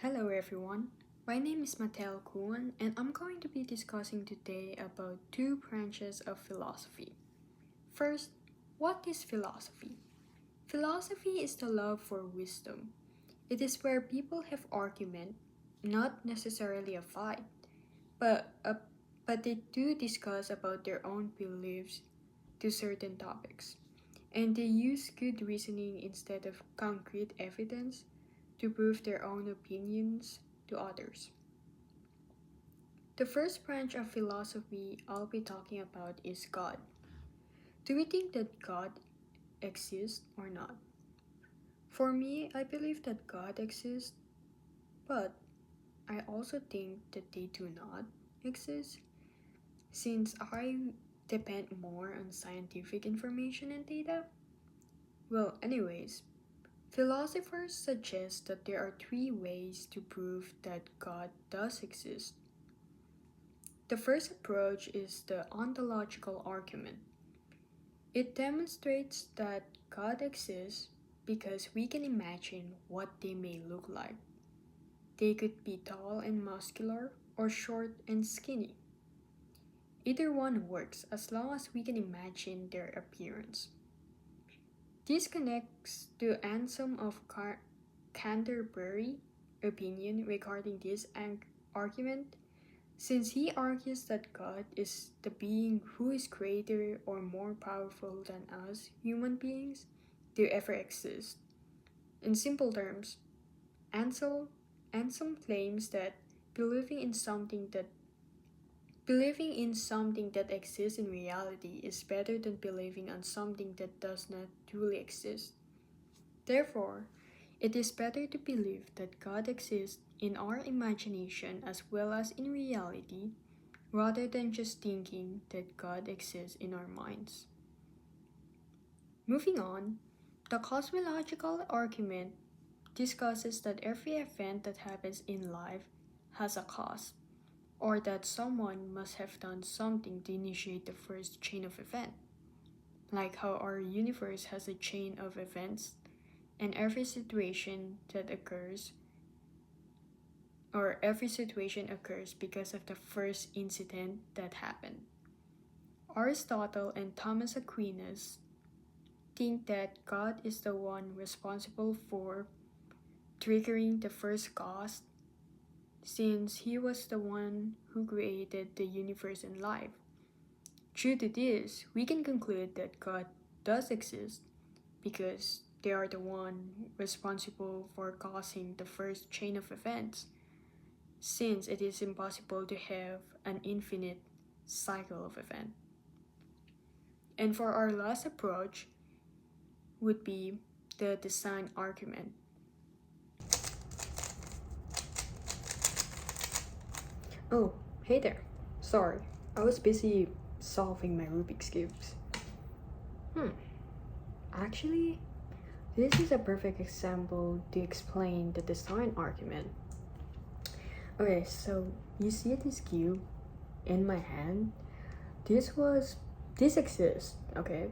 Hello everyone, my name is Mattel Kuan and I'm going to be discussing today about two branches of philosophy. First, what is philosophy? Philosophy is the love for wisdom. It is where people have argument, not necessarily a fight, but a, but they do discuss about their own beliefs to certain topics. And they use good reasoning instead of concrete evidence to prove their own opinions to others. The first branch of philosophy I'll be talking about is God. Do we think that God exists or not? For me, I believe that God exists, but I also think that they do not exist since I depend more on scientific information and data. Well, anyways, philosophers suggest that there are three ways to prove that God does exist. The first approach is the ontological argument. It demonstrates that God exists because we can imagine what they may look like. They could be tall and muscular or short and skinny. Either one works as long as we can imagine their appearance. This connects to Anselm of Canterbury opinion regarding this argument, since he argues that God is the being who is greater or more powerful than us human beings to ever exist. In simple terms, Ansel, Anselm claims that believing in something that believing in something that exists in reality is better than believing on something that does not truly exist. Therefore, it is better to believe that God exists in our imagination as well as in reality rather than just thinking that God exists in our minds. Moving on, the cosmological argument discusses that every event that happens in life has a cause, or that someone must have done something to initiate the first chain of events, like how our universe has a chain of events, and every situation occurs because of the first incident that happened. Aristotle and Thomas Aquinas think that God is the one responsible for triggering the first cause, since he was the one who created the universe and life. Due to this, we can conclude that God does exist because they are the one responsible for causing the first chain of events, since it is impossible to have an infinite cycle of events. And for our last approach would be the design argument. Oh, hey there. Sorry, I was busy solving my Rubik's Cubes. Actually, this is a perfect example to explain the design argument. Okay, so you see this cube in my hand? This exists, okay?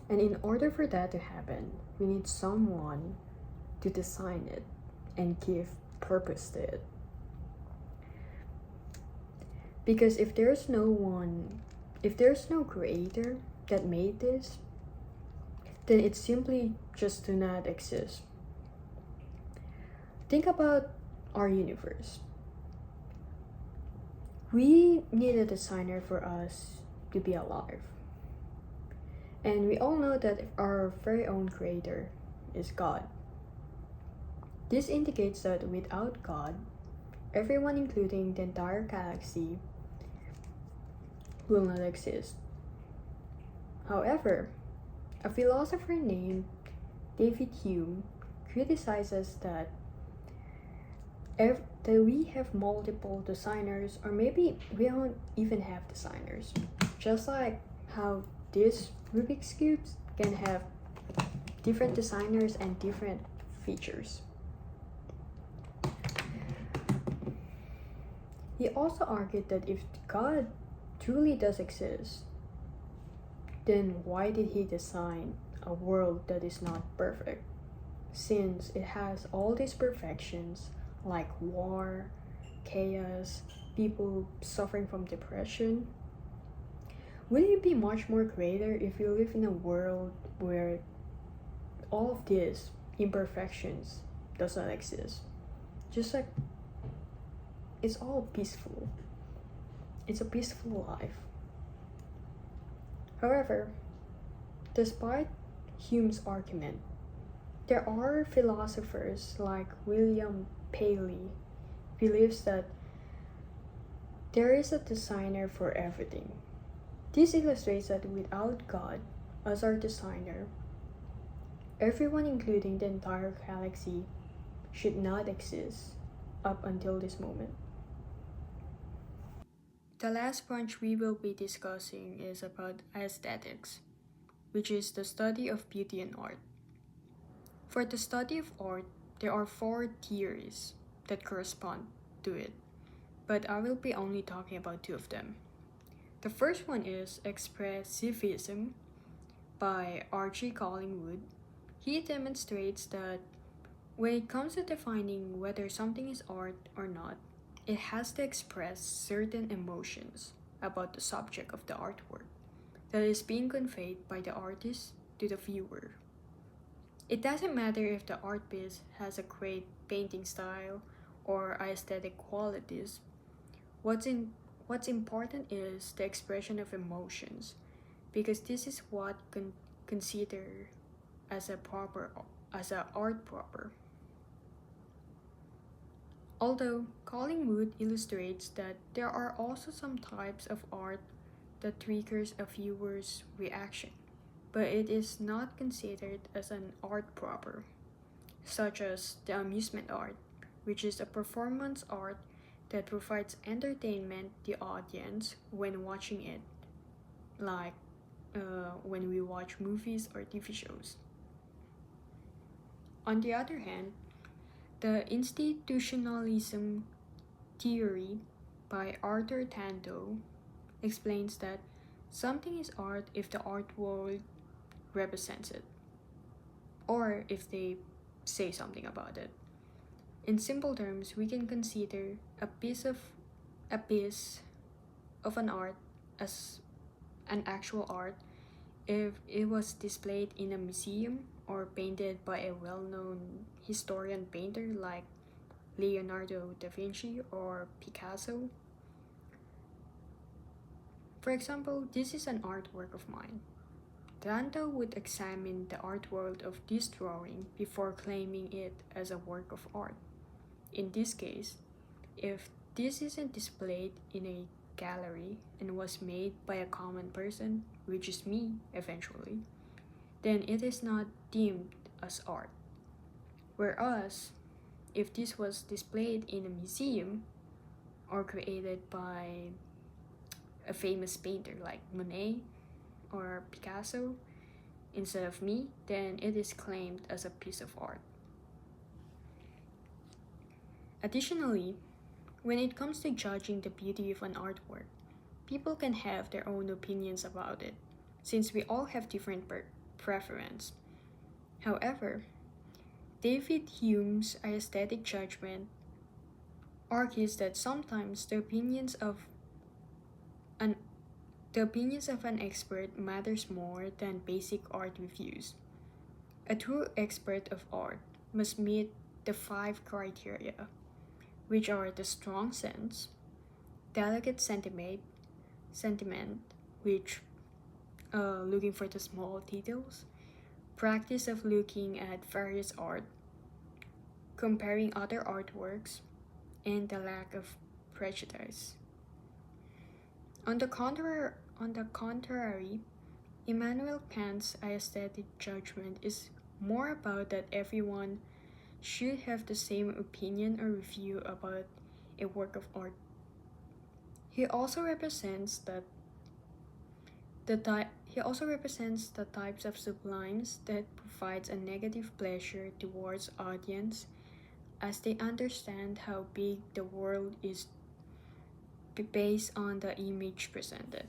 And in order for that to happen, we need someone to design it and give purpose to it. Because if there's no creator that made this, then it simply just do not exist. Think about our universe. We need a designer for us to be alive. And we all know that our very own creator is God. This indicates that without God, everyone, including the entire galaxy, will not exist. However, a philosopher named David Hume criticizes that we have multiple designers, or maybe we don't even have designers. Just like how these Rubik's Cubes can have different designers and different features. He also argued that if God truly does exist, then why did he design a world that is not perfect? Since it has all these perfections, like war, chaos, people suffering from depression. Would it be much more greater if we live in a world where all of these imperfections does not exist? Just like it's all peaceful. It's a peaceful life. However, despite Hume's argument, there are philosophers like William Paley believes that there is a designer for everything. This illustrates that without God as our designer, everyone, including the entire galaxy, should not exist up until this moment. The last branch we will be discussing is about aesthetics, which is the study of beauty and art. For the study of art, there are four theories that correspond to it, but I will be only talking about two of them. The first one is expressivism by Archie Collingwood. He demonstrates that when it comes to defining whether something is art or not, it has to express certain emotions about the subject of the artwork that is being conveyed by the artist to the viewer. It doesn't matter if the art piece has a great painting style or aesthetic qualities. What's important is the expression of emotions, because this is what consider as a art proper. Although Collingwood illustrates that there are also some types of art that triggers a viewer's reaction, but it is not considered as an art proper, such as the amusement art, which is a performance art that provides entertainment to the audience when watching it, like when we watch movies or TV shows. On the other hand, the institutionalism theory by Arthur Tanto explains that something is art if the art world represents it, or if they say something about it. In simple terms, we can consider a piece of an art as an actual art if it was displayed in a museum or painted by a well-known historian painter like Leonardo da Vinci or Picasso. For example, this is an artwork of mine. Tanto would examine the art world of this drawing before claiming it as a work of art. In this case, if this isn't displayed in a gallery and was made by a common person, which is me eventually, then it is not deemed as art. Whereas, if this was displayed in a museum or created by a famous painter like Monet or Picasso instead of me, then it is claimed as a piece of art. Additionally, when it comes to judging the beauty of an artwork, people can have their own opinions about it, since we all have different preference. However, David Hume's aesthetic judgment argues that sometimes an the opinions of an expert matters more than basic art reviews. A true expert of art must meet the five criteria, which are the strong sense, delicate sentiment, which looking for the small details, practice of looking at various art, comparing other artworks, and the lack of prejudice. On the contrary, Immanuel Kant's aesthetic judgment is more about that everyone should have the same opinion or review about a work of art. He also represents the types of sublimes that provides a negative pleasure towards audience as they understand how big the world is based on the image presented.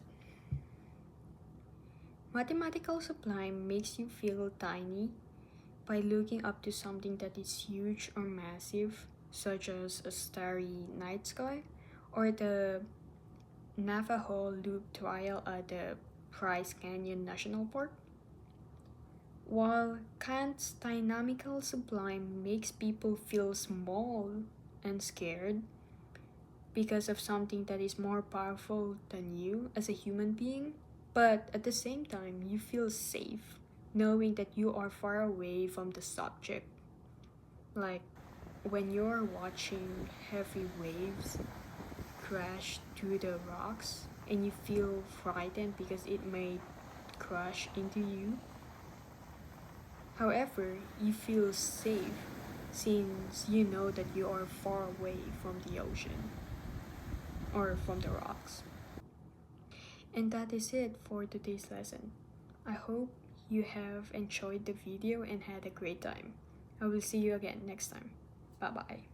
Mathematical sublime makes you feel tiny by looking up to something that is huge or massive, such as a starry night sky or the Navajo Loop Trail at the Bryce Canyon National Park. While Kant's dynamical sublime makes people feel small and scared because of something that is more powerful than you as a human being, but at the same time, you feel safe knowing that you are far away from the subject. Like when you're watching heavy waves crash through the rocks and you feel frightened because it may crash into you. However, you feel safe since you know that you are far away from the ocean or from the rocks. And that is it for today's lesson. I hope you have enjoyed the video and had a great time. I will see you again next time. Bye bye.